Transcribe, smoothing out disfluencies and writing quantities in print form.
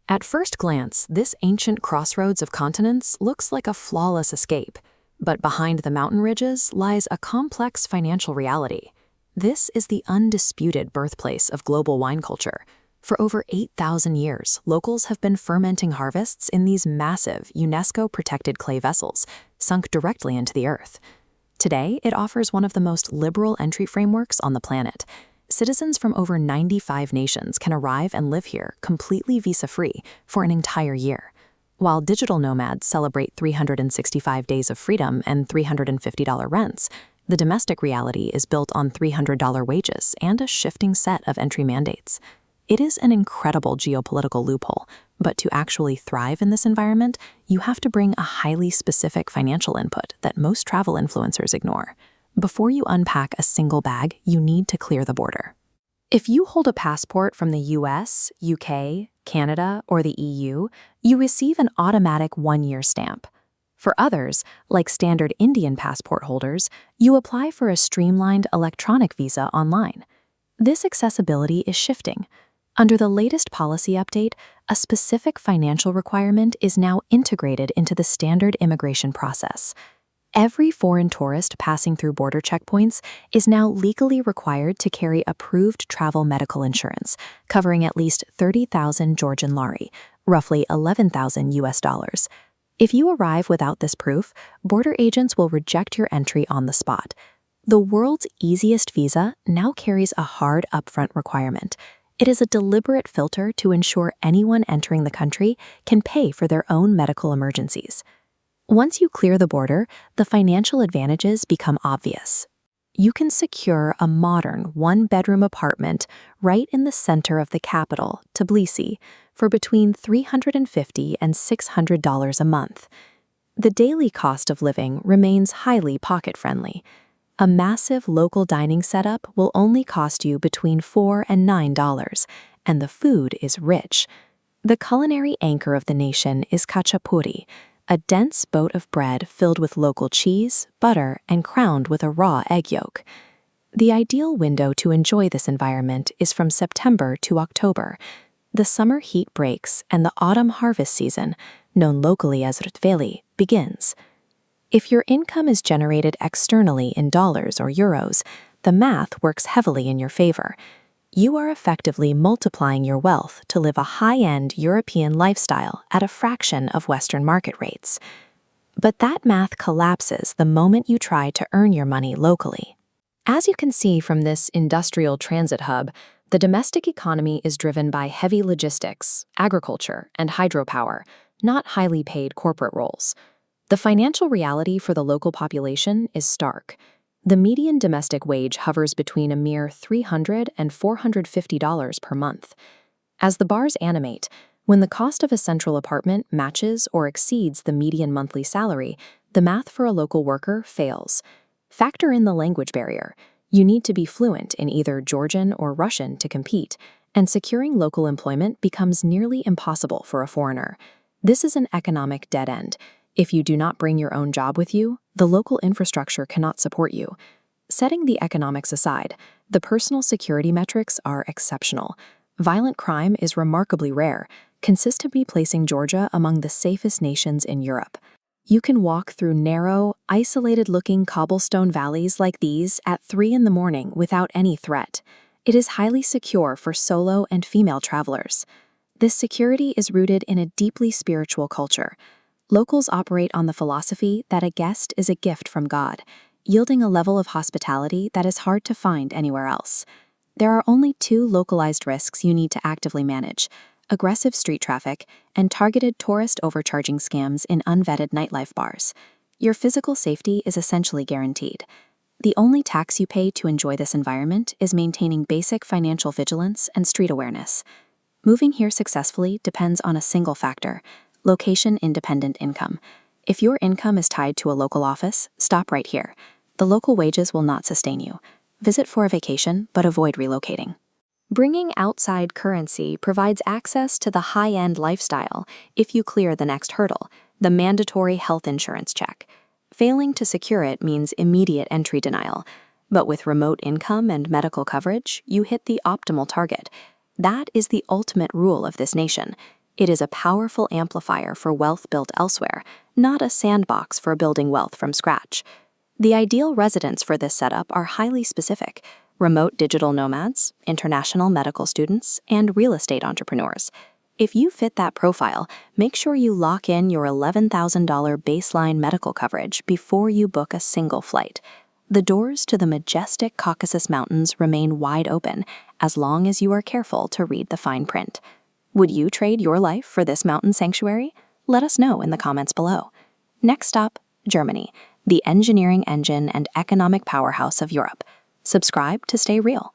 At first glance, this ancient crossroads of continents looks like a flawless escape, but behind the mountain ridges lies a complex financial reality. This is the undisputed birthplace of global wine culture. For over 8,000 years, locals have been fermenting harvests in these massive, UNESCO-protected clay vessels, sunk directly into the earth. Today, it offers one of the most liberal entry frameworks on the planet. Citizens from over 95 nations can arrive and live here completely visa-free for an entire year. While digital nomads celebrate 365 days of freedom and $350 rents, the domestic reality is built on $300 wages and a shifting set of entry mandates. It is an incredible geopolitical loophole, but to actually thrive in this environment, you have to bring a highly specific financial input that most travel influencers ignore. Before you unpack a single bag, you need to clear the border. If you hold a passport from the US, UK, Canada, or the EU, you receive an automatic one-year stamp. For others, like standard Indian passport holders, you apply for a streamlined electronic visa online. This accessibility is shifting. Under the latest policy update, a specific financial requirement is now integrated into the standard immigration process. Every foreign tourist passing through border checkpoints is now legally required to carry approved travel medical insurance, covering at least 30,000 Georgian lari, roughly 11,000 US dollars. If you arrive without this proof, border agents will reject your entry on the spot. The world's easiest visa now carries a hard upfront requirement. It is a deliberate filter to ensure anyone entering the country can pay for their own medical emergencies. Once you clear the border, the financial advantages become obvious. You can secure a modern one-bedroom apartment right in the center of the capital, Tbilisi, for between $350 and $600 a month. The daily cost of living remains highly pocket-friendly. A massive local dining setup will only cost you between $4 and $9, and the food is rich. The culinary anchor of the nation is Khachapuri, a dense boat of bread filled with local cheese, butter, and crowned with a raw egg yolk. The ideal window to enjoy this environment is from September to October. The summer heat breaks and the autumn harvest season, known locally as Tbilisi, begins. If your income is generated externally in dollars or euros, the math works heavily in your favor. You are effectively multiplying your wealth to live a high-end European lifestyle at a fraction of Western market rates. But that math collapses the moment you try to earn your money locally. As you can see from this industrial transit hub, the domestic economy is driven by heavy logistics, agriculture, and hydropower, not highly paid corporate roles. The financial reality for the local population is stark. The median domestic wage hovers between a mere $300 and $450 per month. As the bars animate, when the cost of a central apartment matches or exceeds the median monthly salary, the math for a local worker fails. Factor in the language barrier. You need to be fluent in either Georgian or Russian to compete, and securing local employment becomes nearly impossible for a foreigner. This is an economic dead end. If you do not bring your own job with you, the local infrastructure cannot support you. Setting the economics aside, the personal security metrics are exceptional. Violent crime is remarkably rare, consistently placing Georgia among the safest nations in Europe. You can walk through narrow, isolated-looking cobblestone valleys like these at 3 in the morning without any threat. It is highly secure for solo and female travelers. This security is rooted in a deeply spiritual culture. Locals operate on the philosophy that a guest is a gift from God, yielding a level of hospitality that is hard to find anywhere else. There are only 2 localized risks you need to actively manage: aggressive street traffic and targeted tourist overcharging scams in unvetted nightlife bars. Your physical safety is essentially guaranteed. The only tax you pay to enjoy this environment is maintaining basic financial vigilance and street awareness. Moving here successfully depends on a single factor: location-independent income. If your income is tied to a local office, stop right here. The local wages will not sustain you. Visit for a vacation, but avoid relocating. Bringing outside currency provides access to the high-end lifestyle if you clear the next hurdle, the mandatory health insurance check. Failing to secure it means immediate entry denial. But with remote income and medical coverage, you hit the optimal target. That is the ultimate rule of this nation. It is a powerful amplifier for wealth built elsewhere, not a sandbox for building wealth from scratch. The ideal residents for this setup are highly specific: remote digital nomads, international medical students, and real estate entrepreneurs. If you fit that profile, make sure you lock in your $11,000 baseline medical coverage before you book a single flight. The doors to the majestic Caucasus Mountains remain wide open as long as you are careful to read the fine print. Would you trade your life for this mountain sanctuary? Let us know in the comments below. Next stop, Germany, the engineering engine and economic powerhouse of Europe. Subscribe to stay real.